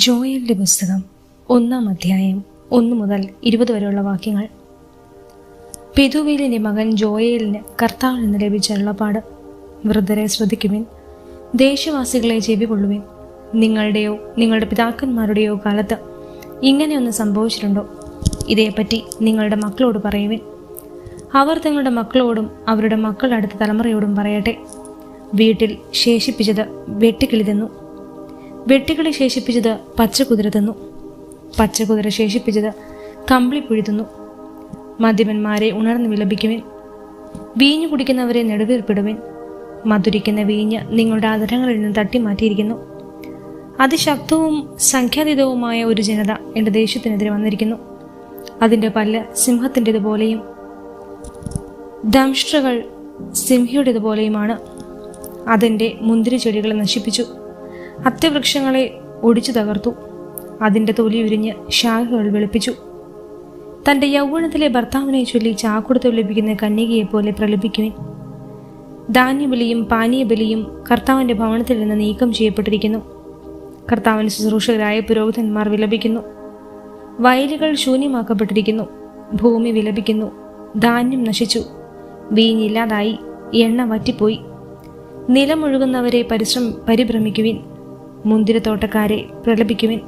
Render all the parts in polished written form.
ജോയലിൻ്റെ പുസ്തകം 1-ാം അധ്യായം 1 മുതൽ 20 വരെയുള്ള വാക്യങ്ങൾ. പെതുവേലിൻ്റെ മകൻ ജോയേലിന് കർത്താവിൽ നിന്ന് ലഭിച്ച അരുളപ്പാട്. വൃദ്ധരെ ശ്രദ്ധിക്കുവിൻ, ദേശവാസികളെ ചെവികൊള്ളുവിൻ. നിങ്ങളുടെയോ നിങ്ങളുടെ പിതാക്കന്മാരുടെയോ കാലത്ത് ഇങ്ങനെയൊന്ന് സംഭവിച്ചിട്ടുണ്ടോ? ഇതേപ്പറ്റി നിങ്ങളുടെ മക്കളോട് പറയുവിൻ. അവർ തങ്ങളുടെ മക്കളോടും അവരുടെ മക്കളുടെ അടുത്ത തലമുറയോടും പറയട്ടെ. വീട്ടിൽ ശേഷിപ്പിച്ചത് വെട്ടുകിളി തിന്നു, വെട്ടുകിളി ശേഷിപ്പിച്ചത് പച്ചക്കുതിര തിന്നു, പച്ചക്കുതിര ശേഷിപ്പിച്ചത് കമ്പിളിപ്പുഴി തിന്നു. മദ്യപന്മാരെ ഉണർന്ന് വിലപിക്കുവിൻ, വീഞ്ഞു കുടിക്കുന്നവരെ നെടുവീർപ്പിടുവിൻ. മധുരിക്കുന്ന വീഞ്ഞ് നിങ്ങളുടെ അധരങ്ങളിൽ നിന്ന് തട്ടിമാറ്റിയിരിക്കുന്നു. അതിശക്തവും സംഖ്യാതീതവുമായ ഒരു ജനത എൻ്റെ ദേശത്തിനെതിരെ വന്നിരിക്കുന്നു. അതിൻ്റെ പല്ല് സിംഹത്തിൻ്റെതുപോലെയും ദംഷ്ട്രകൾ സിംഹിയുടേതുപോലെയുമാണ്. അതിൻ്റെ മുന്തിരി ചെടികളെ നശിപ്പിച്ചു, അത്യവൃക്ഷങ്ങളെ ഒടിച്ചു തകർത്തു. അതിൻ്റെ തൊലി ഉരിഞ്ഞ് ശാഖകൾ വെളുപ്പിച്ചു. തൻ്റെ യൗവനത്തിലെ ഭർത്താവിനെ ചൊല്ലി ചാക്കുടുത്ത് ലഭിക്കുന്ന കന്യകയെപ്പോലെ പ്രലപിക്കുവിൻ. ധാന്യബലിയും പാനീയബലിയും കർത്താവിൻ്റെ ഭവനത്തിൽ നിന്ന് നീക്കം ചെയ്യപ്പെട്ടിരിക്കുന്നു. കർത്താവിന് ശുശ്രൂഷകരായ പുരോഹിതന്മാർ വിലപിക്കുന്നു. വയലുകൾ ശൂന്യമാക്കപ്പെട്ടിരിക്കുന്നു, ഭൂമി വിലപിക്കുന്നു. ധാന്യം നശിച്ചു, വീഞ്ഞില്ലാതായി, എണ്ണ വറ്റിപ്പോയി. നിലമൊഴുകുന്നവരെ പരിഭ്രമിക്കുവിൻ, മുന്തിരിത്തോട്ടക്കാരെ പ്രലപിക്കുവിൻ.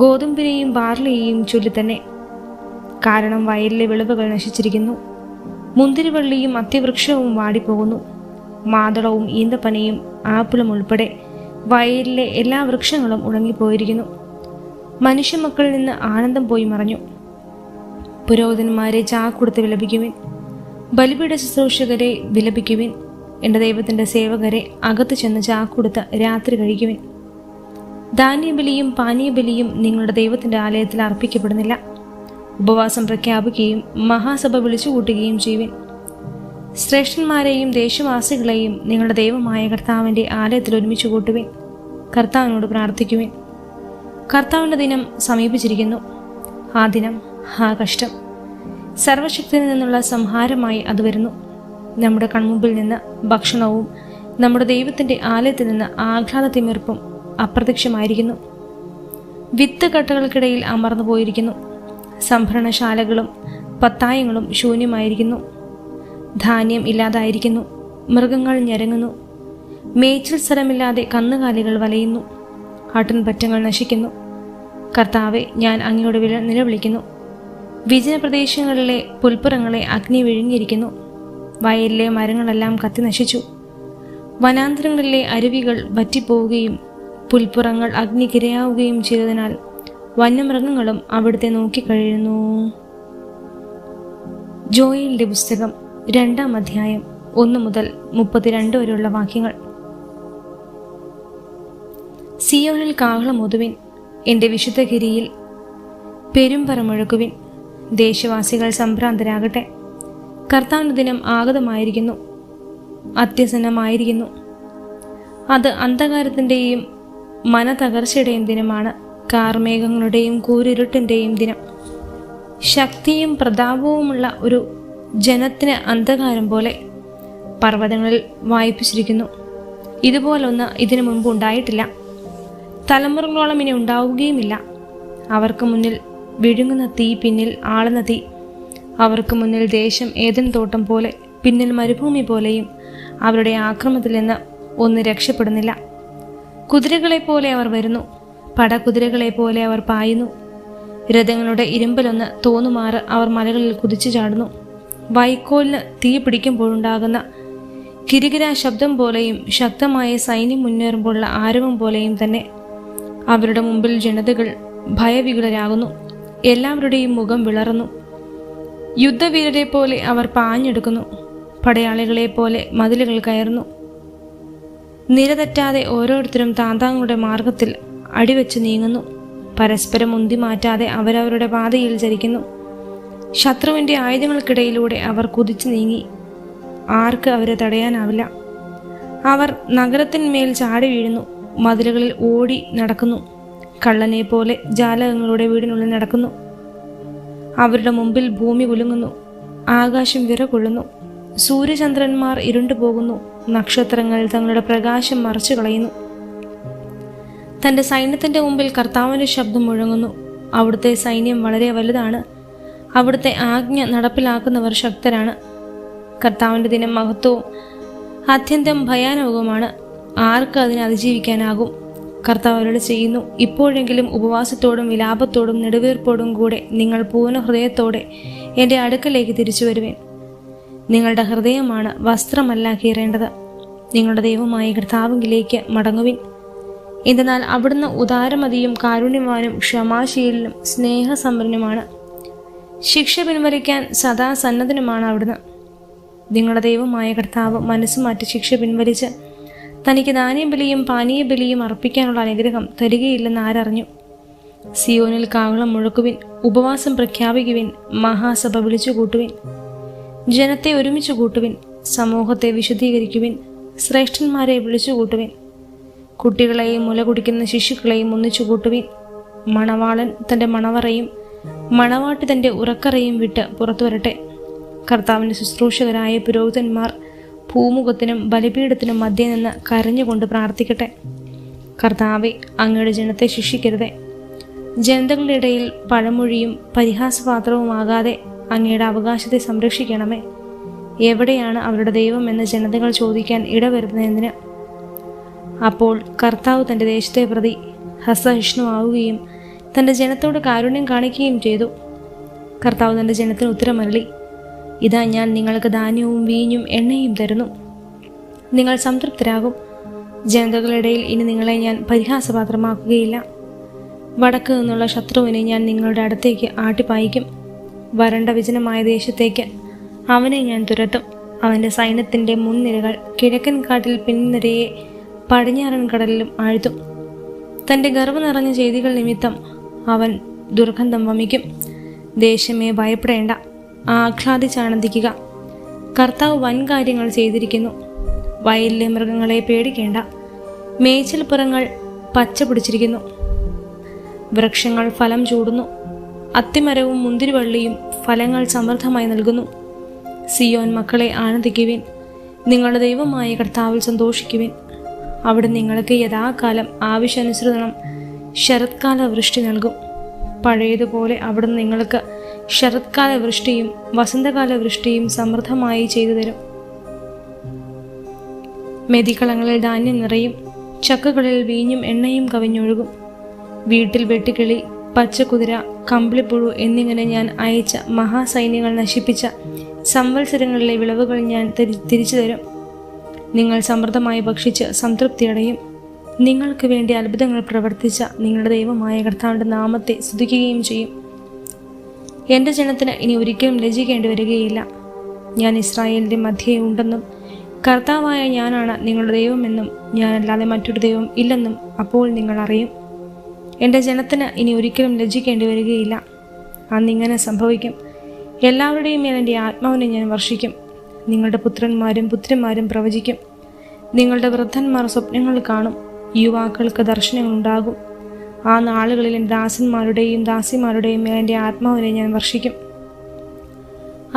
ഗോതമ്പിനെയും ബാർലിയെയും ചൊല്ലിത്തന്നെ, കാരണം വയലിലെ വിളവുകൾ നശിച്ചിരിക്കുന്നു. മുന്തിരിവള്ളിയും അത്യവൃക്ഷവും വാടിപ്പോകുന്നു. മാതളവും ഈന്തപ്പനയും ആപ്പിളും ഉൾപ്പെടെ വയലിലെ എല്ലാ വൃക്ഷങ്ങളും ഉണങ്ങിപ്പോയിരിക്കുന്നു. മനുഷ്യമക്കളിൽ നിന്ന് ആനന്ദം പോയി മറഞ്ഞു. പുരോഹിതന്മാരെ ചാക്കുടുത്ത് വിലപിക്കുവിൻ, ബലിപീഠ ശുശ്രൂഷകരെ വിലപിക്കുവിൻ. എൻ്റെ ദൈവത്തിൻ്റെ സേവകരെ അകത്ത് ചെന്ന് ചാക്കുടുത്ത് രാത്രി കഴിക്കുവിൻ. ധാന്യബലിയും പാനീയബലിയും നിങ്ങളുടെ ദൈവത്തിൻ്റെ ആലയത്തിൽ അർപ്പിക്കപ്പെടുന്നില്ല. ഉപവാസം പ്രഖ്യാപിക്കുകയും മഹാസഭ വിളിച്ചുകൂട്ടുകയും ചെയ്യുവിൻ. ശ്രേഷ്ഠന്മാരെയും ദേശവാസികളെയും നിങ്ങളുടെ ദൈവമായ കർത്താവിൻ്റെ ആലയത്തിൽ ഒരുമിച്ച് കൂട്ടുവിൻ. കർത്താവിനോട് പ്രാർത്ഥിക്കുവിൻ. കർത്താവിൻ്റെ ദിനം സമീപിച്ചിരിക്കുന്നു. ആ ദിനം, ആ കഷ്ടം, സർവശക്തിയിൽ നിന്നുള്ള സംഹാരമായി അത് വരുന്നു. നമ്മുടെ കൺമുമ്പിൽ നിന്ന് ഭക്ഷണവും നമ്മുടെ ദൈവത്തിൻ്റെ ആലയത്തിൽ നിന്ന് ആഹ്ലാദത്തിമിർപ്പും അപ്രത്യക്ഷമായിരിക്കുന്നു. വിത്ത് കട്ടകൾക്കിടയിൽ അമർന്നു പോയിരിക്കുന്നു. സംഭരണശാലകളും പത്തായങ്ങളും ശൂന്യമായിരിക്കുന്നു. ധാന്യം ഇല്ലാതായിരിക്കുന്നു. മൃഗങ്ങൾ ഞരങ്ങുന്നു. മേച്ചിൽ സ്ഥലമില്ലാതെ കന്നുകാലികൾ വലയുന്നു. ആട്ടിൻപറ്റങ്ങൾ നശിക്കുന്നു. കർത്താവെ, ഞാൻ അങ്ങയോട് നിലവിളിക്കുന്നു. വിജനപ്രദേശങ്ങളിലെ പുൽപ്പുറങ്ങളെ അഗ്നി വിഴുങ്ങിയിരിക്കുന്നു. വയലിലെ മരങ്ങളെല്ലാം കത്തി നശിച്ചു. വനാന്തരങ്ങളിലെ അരുവികൾ വറ്റിപ്പോവുകയും പുൽപ്പുറങ്ങൾ അഗ്നിക്കിരയാവുകയും ചെയ്തതിനാൽ വന്യമൃഗങ്ങളും അവിടുത്തെ നോക്കിക്കഴിയുന്നു. ജോയലിൻ്റെ പുസ്തകം 2-ാം അധ്യായം 1 മുതൽ 32 വരെയുള്ള വാക്യങ്ങൾ. സിയോനിൽ കാഹളമോതുവിൻ, എൻ്റെ വിശുദ്ധഗിരിയിൽ പെരുമ്പറ മുഴക്കുവിൻ. ദേശവാസികൾ സംഭ്രാന്തരാകട്ടെ. കർത്താവിൻ്റെ ദിനം ആഗതമായിരിക്കുന്നു, അത്യസന്നമായിരിക്കുന്നു. അത് അന്ധകാരത്തിൻ്റെയും മനതകർച്ചയുടെയും ദിനമാണ്, കാർമേഘങ്ങളുടെയും കൂരിരുട്ടിൻ്റെയും ദിനം. ശക്തിയും പ്രതാപവുമുള്ള ഒരു ജനത്തിന് അന്ധകാരം പോലെ പർവ്വതങ്ങളിൽ വായിപ്പിച്ചിരിക്കുന്നു. ഇതുപോലൊന്ന് ഇതിനു മുമ്പ് ഉണ്ടായിട്ടില്ല, തലമുറകളോളം ഇനി ഉണ്ടാവുകയുമില്ല. അവർക്ക് മുന്നിൽ വിഴുങ്ങുന്ന തീ, പിന്നിൽ ആളുന്ന തീ. അവർക്ക് മുന്നിൽ ദേശം ഏദൻ തോട്ടം പോലെ, പിന്നിൽ മരുഭൂമി പോലെയും. അവരുടെ ആക്രമണത്തിൽ നിന്ന് ഒന്ന് രക്ഷപ്പെടുന്നില്ല. കുതിരകളെപ്പോലെ അവർ വരുന്നു, പടകുതിരകളെപ്പോലെ അവർ പായുന്നു. രഥങ്ങളുടെ ഇരുമ്പലൊന്ന് തോന്നുമാറ് അവർ മലകളിൽ കുതിച്ചു ചാടുന്നു. വൈക്കോലിന് തീ പിടിക്കുമ്പോഴുണ്ടാകുന്ന കിരികിരാ ശബ്ദം പോലെയും ശക്തമായ സൈന്യം മുന്നേറുമ്പോഴുള്ള ആരവം പോലെയും തന്നെ. അവരുടെ മുമ്പിൽ ജനതകൾ ഭയവികുലരാകുന്നു. എല്ലാവരുടെയും മുഖം വിളറുന്നു. യുദ്ധവീരരെ പോലെ അവർ പാഞ്ഞെടുക്കുന്നു. പടയാളികളെ പോലെ മതിലുകൾ കയറുന്നു. നിരതെറ്റാതെ ഓരോരുത്തരും താന്താങ്ങളുടെ മാർഗത്തിൽ അടിവെച്ച് നീങ്ങുന്നു. പരസ്പരം ഉന്തി മാറ്റാതെ അവരവരുടെ പാതയിൽ ചരിക്കുന്നു. ശത്രുവിൻ്റെ ആയുധങ്ങൾക്കിടയിലൂടെ അവർ കുതിച്ചു നീങ്ങി. ആർക്ക് അവരെ തടയാനാവില്ല. അവർ നഗരത്തിന്മേൽ ചാടി വീഴുന്നു. മതിലുകളിൽ ഓടി നടക്കുന്നു. കള്ളനെ പോലെ ജാലകങ്ങളുടെ വീടിനുള്ളിൽ നടക്കുന്നു. അവരുടെ മുമ്പിൽ ഭൂമി കുലുങ്ങുന്നു. ആകാശം വിറകൊള്ളുന്നു. സൂര്യചന്ദ്രന്മാർ ഇരുണ്ടു പോകുന്നു. നക്ഷത്രങ്ങൾ തങ്ങളുടെ പ്രകാശം മറച്ചു കളയുന്നു. തൻ്റെ സൈന്യത്തിൻ്റെ മുമ്പിൽ കർത്താവിൻ്റെ ശബ്ദം മുഴങ്ങുന്നു. അവിടുത്തെ സൈന്യം വളരെ വലുതാണ്. അവിടുത്തെ ആജ്ഞ നടപ്പിലാക്കുന്നവർ ശക്തരാണ്. കർത്താവിൻ്റെ ദിനം മഹത്വവും അത്യന്തം ഭയാനകവുമാണ്. ആർക്ക് അതിനെ അതിജീവിക്കാനാകും? കർത്താവ് അരുളി ചെയ്യുന്നു, ഇപ്പോഴെങ്കിലും ഉപവാസത്തോടും വിലാപത്തോടും നെടുവീർപ്പോടും കൂടെ നിങ്ങൾ പൂർണ്ണ ഹൃദയത്തോടെ എൻ്റെ അടുക്കലേക്ക് തിരിച്ചു വരുവേൻ. നിങ്ങളുടെ ഹൃദയമാണ് വസ്ത്രമല്ല കീറേണ്ടത്. നിങ്ങളുടെ ദൈവമായ കർത്താവിലേക്ക് മടങ്ങുവിൻ. എന്തെന്നാൽ അവിടുന്ന് ഉദാരമതിയും കാരുണ്യവാനും ക്ഷമാശീലനും സ്നേഹസമ്പന്നനുമാണ്. ശിക്ഷ പിൻവലിക്കാൻ സദാ സന്നദ്ധനുമാണ് അവിടുന്ന്. നിങ്ങളുടെ ദൈവമായ കർത്താവ് മനസ്സുമാറ്റി ശിക്ഷ പിൻവലിച്ച് തനിക്ക് ധാന്യബലിയും പാനീയബലിയും അർപ്പിക്കാനുള്ള അനുഗ്രഹം തരികയില്ലെന്ന് ആരറിഞ്ഞു? സിയോനിൽ കാഹളം മുഴക്കുവിൻ, ഉപവാസം പ്രഖ്യാപിക്കുവിൻ, മഹാസഭ വിളിച്ചു കൂട്ടുവിൻ, ജനത്തെ ഒരുമിച്ച് കൂട്ടുവിൻ, സമൂഹത്തെ വിശദീകരിക്കുവിൻ, ശ്രേഷ്ഠന്മാരെ വിളിച്ചു കൂട്ടുവിൻ, കുട്ടികളെയും മുല കുടിക്കുന്ന ശിശുക്കളെയും ഒന്നിച്ചു കൂട്ടുവിൻ. മണവാളൻ തൻ്റെ മണവറയും മണവാട്ടി തൻ്റെ ഉറക്കറയും വിട്ട് പുറത്തു വരട്ടെ. കർത്താവിൻ്റെ ശുശ്രൂഷകരായ പുരോഹിതന്മാർ ഭൂമുഖത്തിനും ബലിപീഠത്തിനും മധ്യേ നിന്ന് കരഞ്ഞുകൊണ്ട് പ്രാർത്ഥിക്കട്ടെ. കർത്താവെ, അങ്ങയുടെ ജനത്തെ ശിക്ഷിക്കരുതേ. ജനതകളുടെ ഇടയിൽ പഴമൊഴിയും പരിഹാസപാത്രവുമാകാതെ അങ്ങയുടെ അവകാശത്തെ സംരക്ഷിക്കണമേ. എവിടെയാണ് അവരുടെ ദൈവം എന്ന് ജനതകൾ ചോദിക്കാൻ ഇടവരുന്നതിന്? അപ്പോൾ കർത്താവ് തൻ്റെ ദേശത്തെ പ്രതി ഹസഹിഷ്ണുവാവുകയും തൻ്റെ ജനത്തോട് കാരുണ്യം കാണിക്കുകയും ചെയ്തു. കർത്താവ് തൻ്റെ ജനത്തിന് ഉത്തരമരുളി, ഇതാ ഞാൻ നിങ്ങൾക്ക് ധാന്യവും വീഞ്ഞും എണ്ണയും തരുന്നു. നിങ്ങൾ സംതൃപ്തരാകും. ജനതകളിടയിൽ ഇനി നിങ്ങളെ ഞാൻ പരിഹാസപാത്രമാക്കുകയില്ല. വടക്ക് നിന്നുള്ള ശത്രുവിനെ ഞാൻ നിങ്ങളുടെ അടുത്തേക്ക് ആട്ടിപ്പായിക്കും. വരണ്ട വിജനമായ ദേശത്തേക്ക് അവനെ ഞാൻ തുരത്തും. അവൻ്റെ സൈന്യത്തിൻ്റെ മുൻനിരകൾ കിഴക്കൻ കാട്ടിൽ പിൻനിരയെ പടിഞ്ഞാറൻ കടലിലും ആഴ്ത്തും. തൻ്റെ ഗർവ് നിറഞ്ഞ ചെയ്തികൾ നിമിത്തം അവൻ ദുർഗന്ധം വമിക്കും. ദേശമേ, ഭയപ്പെടേണ്ട, ആഹ്ലാദിച്ചാനന്ദിക്കുക. കർത്താവ് വൻ കാര്യങ്ങൾ ചെയ്തിരിക്കുന്നു. വയലിലെ മൃഗങ്ങളെ പേടിക്കേണ്ട. മേച്ചിൽപ്പുറങ്ങൾ പച്ച പിടിച്ചിരിക്കുന്നു. വൃക്ഷങ്ങൾ ഫലം ചൂടുന്നു. അത്തിമരവും മുന്തിരിവള്ളിയും ഫലങ്ങൾ സമൃദ്ധമായി നൽകുന്നു. സിയോൻ മക്കളെ, ആനന്ദിക്കുവിൻ. നിങ്ങളുടെ ദൈവമായ കർത്താവിൽ സന്തോഷിക്കുവിൻ. അവിടെ നിങ്ങൾക്ക് യഥാകാലം ആവശ്യാനുസൃതം ശരത്കാല വൃഷ്ടി നൽകും. പഴയതുപോലെ അവിടുന്ന് നിങ്ങൾക്ക് ശരത്കാല വൃഷ്ടിയും വസന്തകാല വൃഷ്ടിയും സമൃദ്ധമായി ചെയ്തു തരും. മെതികളങ്ങളിൽ ധാന്യം നിറയും. ചക്കകളിൽ വീഞ്ഞും എണ്ണയും കവിഞ്ഞൊഴുകും. വീട്ടിൽ വെട്ടുകിളി, പച്ചക്കുതിര, കമ്പിളിപ്പുഴു എന്നിങ്ങനെ ഞാൻ അയച്ച മഹാസൈന്യങ്ങൾ നശിപ്പിച്ച സംവത്സരങ്ങളിലെ വിളവുകൾ ഞാൻ തിരിച്ചു തരും. നിങ്ങൾ സമൃദ്ധമായി ഭക്ഷിച്ച് സംതൃപ്തിയടയും. നിങ്ങൾക്ക് വേണ്ടി അത്ഭുതങ്ങൾ പ്രവർത്തിച്ച നിങ്ങളുടെ ദൈവമായ കർത്താവിൻ്റെ നാമത്തെ സ്തുതിക്കുകയും ചെയ്യും. എൻ്റെ ജനത്തിന് ഇനി ഒരിക്കലും ലജ്ജിക്കേണ്ടി വരികയില്ല. ഞാൻ ഇസ്രായേലിൻ്റെ മധ്യേ ഉണ്ടെന്നും കർത്താവായ ഞാനാണ് നിങ്ങളുടെ ദൈവമെന്നും ഞാനല്ലാതെ മറ്റൊരു ദൈവം ഇല്ലെന്നും അപ്പോൾ നിങ്ങൾ അറിയും. എൻ്റെ ജനത്തിന് ഇനി ഒരിക്കലും ലജ്ജിക്കേണ്ടി വരികയില്ല. അന്നിങ്ങനെ സംഭവിക്കും. എല്ലാവരുടെയും മേൽ എൻ്റെ ആത്മാവിനെ ഞാൻ വർഷിക്കും. നിങ്ങളുടെ പുത്രന്മാരും പുത്രിമാരും പ്രവചിക്കും. നിങ്ങളുടെ വൃദ്ധന്മാർ സ്വപ്നങ്ങൾ കാണും. യുവാക്കൾക്ക് ദർശനങ്ങളുണ്ടാകും. ആ നാളുകളിൽ എൻ്റെ ദാസന്മാരുടെയും ദാസിമാരുടെയും മേൽ എൻ്റെ ആത്മാവിനെ ഞാൻ വർഷിക്കും.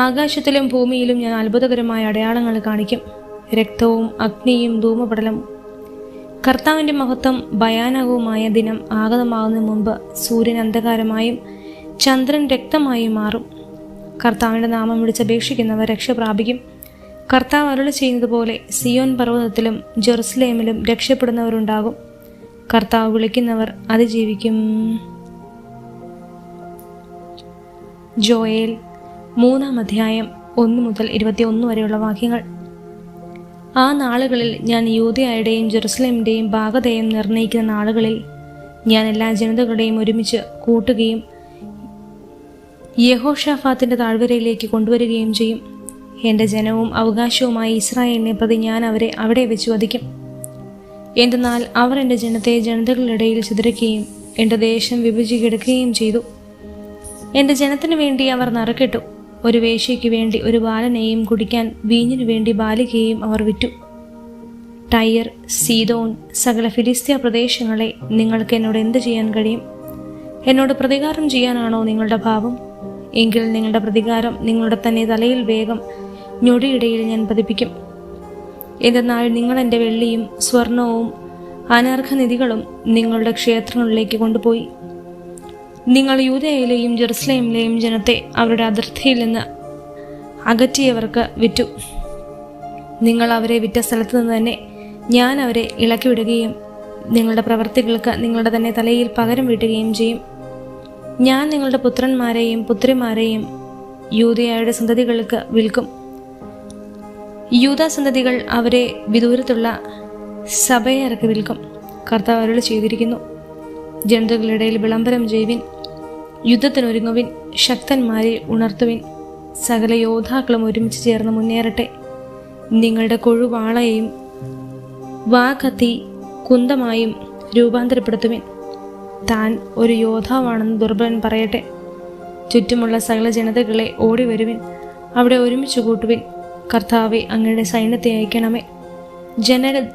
ആകാശത്തിലും ഭൂമിയിലും ഞാൻ അത്ഭുതകരമായ അടയാളങ്ങൾ കാണിക്കും. രക്തവും അഗ്നിയും ധൂമപടലവും. കർത്താവിൻ്റെ മഹത്വം ഭയാനകവുമായ ദിനം ആഗതമാകുന്നതിന് മുമ്പ് സൂര്യൻ അന്ധകാരമായും ചന്ദ്രൻ രക്തമായും മാറും. കർത്താവിൻ്റെ നാമം വിളിച്ചപേക്ഷിക്കുന്നവർ രക്ഷ പ്രാപിക്കും. കർത്താവ് അരുളി ചെയ്യുന്നത് പോലെ സിയോൻ പർവ്വതത്തിലും ജെറുസലേമിലും രക്ഷപ്പെടുന്നവരുണ്ടാകും. കർത്താവ് വിളിക്കുന്നവർ അതിജീവിക്കും. ജോയേൽ 3 അധ്യായം 1 മുതൽ 21 വരെയുള്ള വാക്യങ്ങൾ. ആ നാളുകളിൽ ഞാൻ യൂദയായുടെയും ജെറുസലേമിൻ്റെയും ഭാഗധേയം നിർണയിക്കുന്ന നാളുകളിൽ ഞാൻ എല്ലാ ജനതകളുടെയും ഒരുമിച്ച് കൂട്ടുകയും യഹോഷാഫാത്തിൻ്റെ താഴ്വരയിലേക്ക് കൊണ്ടുവരികയും ചെയ്യും. എൻ്റെ ജനവും അവകാശവുമായി ഇസ്രായേലിനെ പ്രതി ഞാൻ അവരെ അവിടെ വെച്ച് വധിക്കും. എന്തെന്നാൽ അവർ എൻ്റെ ജനത്തെ ജനതകളിടയിൽ ചിതറിക്കുകയും എൻ്റെ ദേശം വിഭജിച്ചെടുക്കുകയും ചെയ്തു. എൻ്റെ ജനത്തിനു വേണ്ടി അവർ നറുക്കിട്ടു. ഒരു വേശ്യയ്ക്ക് വേണ്ടി ഒരു ബാലനെയും കുടിക്കാൻ വീഞ്ഞിനു വേണ്ടി ബാലികയെയും അവർ വിറ്റു. ടയർ, സീദോൻ, സകല ഫിലിസ്ത്യ പ്രദേശങ്ങളെ, നിങ്ങൾക്ക് എന്നോട് എന്ത് ചെയ്യാൻ കഴിയും? എന്നോട് പ്രതികാരം ചെയ്യാനാണോ നിങ്ങളുടെ ഭാവം? എങ്കിൽ നിങ്ങളുടെ പ്രതികാരം നിങ്ങളുടെ തന്നെ തലയിൽ വേഗം ഞൊടിയിടയിൽ ഞാൻ പതിപ്പിക്കും. എന്തെന്നാൽ നിങ്ങൾ എൻ്റെ വെള്ളിയും സ്വർണവും അനർഘനിധികളും നിങ്ങളുടെ ക്ഷേത്രങ്ങളിലേക്ക് കൊണ്ടുപോയി. നിങ്ങൾ യൂദയയിലെയും ജെറുസലേമിലെയും ജനത്തെ അവരുടെ അതിർത്തിയിൽ നിന്ന് അകറ്റിയവർക്ക് വിറ്റു. നിങ്ങൾ അവരെ വിറ്റ സ്ഥലത്ത് നിന്ന് തന്നെ ഞാൻ അവരെ ഇളക്കിവിടുകയും നിങ്ങളുടെ പ്രവൃത്തികൾക്ക് നിങ്ങളുടെ തന്നെ തലയിൽ പകരം വീട്ടുകയും ചെയ്യും. ഞാൻ നിങ്ങളുടെ പുത്രന്മാരെയും പുത്രിമാരെയും യൂദയായുടെ സന്തതികൾക്ക് വിൽക്കും. യൂദാ സന്തതികൾ അവരെ വിദൂരത്തുള്ള സഭയർക്ക് വിൽക്കും. കർത്താവ് അരുളി ചെയ്തിരിക്കുന്നു. ജനതകളുടെ ഇടയിൽ വിളംബരം ചെയ്യുവിൻ, യുദ്ധത്തിനൊരുങ്ങുവിൻ, ശക്തന്മാരെ ഉണർത്തുവിൻ, സകല യോദ്ധാക്കളും ഒരുമിച്ച് ചേർന്ന് മുന്നേറട്ടെ. നിങ്ങളുടെ കൊഴുവാളയെയും വാകത്തി കുന്തമായും രൂപാന്തരപ്പെടുത്തുവിൻ. താൻ ഒരു യോദ്ധാവാണെന്ന് ദുർബലൻ പറയട്ടെ. ചുറ്റുമുള്ള സകല ജനതകളെ ഓടി വരുവിൻ, അവിടെ ഒരുമിച്ച് കൂട്ടുവിൻ. കർത്താവെ, അങ്ങയുടെ സൈന്യത്തെ അയക്കണമേ.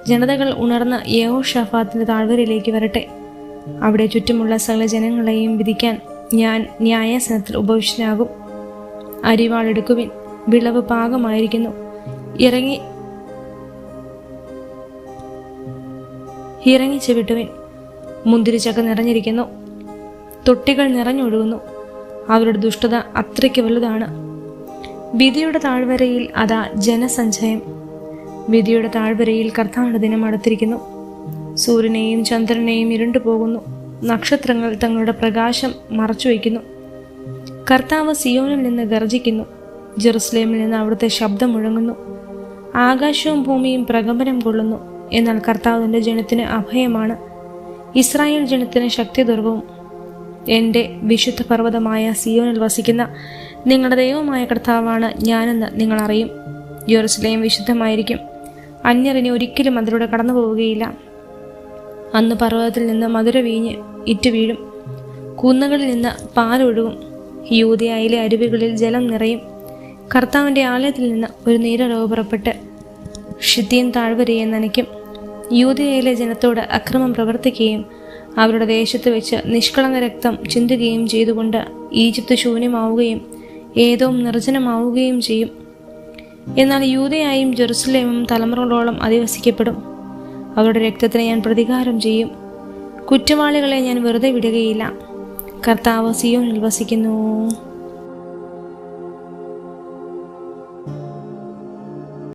ജനതകൾ ഉണർന്ന് യഹോഷാഫാത്തിന്റെ താഴ്വരയിലേക്ക് വരട്ടെ. അവിടെ ചുറ്റുമുള്ള സകല ജനങ്ങളെയും വിധിക്കാൻ ഞാൻ ന്യായാസനത്തിൽ ഉപവിഷ്ടനാകും. അരിവാളെടുക്കുവിൻ, വിളവ് പാകമായിരിക്കുന്നു. ഇറങ്ങി ചെവിട്ടുവിൻ. മുന്തിരിച്ചക്ക നിറഞ്ഞിരിക്കുന്നു, തൊട്ടികൾ നിറഞ്ഞൊഴുകുന്നു. അവരുടെ ദുഷ്ടത അത്രയ്ക്ക് വലുതാണ്. വിധിയുടെ താഴ്വരയിൽ അതാ ജനസഞ്ചയം. വിധിയുടെ താഴ്വരയിൽ കർത്താവിന്റെ ദിനം അടുത്തിരിക്കുന്നു. സൂര്യനെയും ചന്ദ്രനെയും ഇരുണ്ടുപോകുന്നു. നക്ഷത്രങ്ങൾ തങ്ങളുടെ പ്രകാശം മറച്ചുവെക്കുന്നു. കർത്താവ് സിയോനിൽ നിന്ന് ഗർജിക്കുന്നു. ജെറുസലേമിൽ നിന്ന് അവിടുത്തെ ശബ്ദം മുഴങ്ങുന്നു. ആകാശവും ഭൂമിയും പ്രകമ്പനം കൊള്ളുന്നു. എന്നാൽ കർത്താവ് തന്റെ ജനത്തിന് അഭയമാണ്, ഇസ്രായേൽ ജനത്തിന് ശക്തിദുർഗവും. എൻ്റെ വിശുദ്ധ പർവ്വതമായ സിയോനിൽ വസിക്കുന്ന നിങ്ങളുടെ ദൈവമായ കർത്താവാണ് ഞാനെന്ന് നിങ്ങൾ അറിയും. ജെറുസലേം വിശുദ്ധമായിരിക്കും. അന്യർ ഇനി ഒരിക്കലും അതിലൂടെ കടന്നു പോവുകയില്ല. അന്ന് പർവ്വതത്തിൽ നിന്ന് മധുര വീഞ്ഞ് ഇറ്റു വീഴും, കുന്നുകളിൽ നിന്ന് പാലൊഴുകും. യൂദയായിലെ അരുവികളിൽ ജലം നിറയും. കർത്താവിൻ്റെ ആലയത്തിൽ നിന്ന് ഒരു നീരൊഴുക്ക് പുറപ്പെട്ട് ഷിത്തീം താഴ്വരയെ നനയ്ക്കും. യൂദയയിലെ ജനത്തോട് അക്രമം പ്രവർത്തിക്കുകയും അവരുടെ ദേശത്ത് വെച്ച് നിഷ്കളങ്ക രക്തം ചിന്തുകയും ചെയ്തുകൊണ്ട് ഈജിപ്ത് ശൂന്യമാവുകയും ഏദോം നിർജ്ജനമാവുകയും ചെയ്യും. എന്നാൽ യൂദയായും ജെറുസലേമും തലമുറകളോളം അധിവസിക്കപ്പെടും. അവരുടെ രക്തത്തിന് ഞാൻ പ്രതികാരം ചെയ്യും. കുറ്റവാളികളെ ഞാൻ വെറുതെ വിടുകയില്ല. കർത്താവ് സിയോനിൽ വസിക്കുന്നു.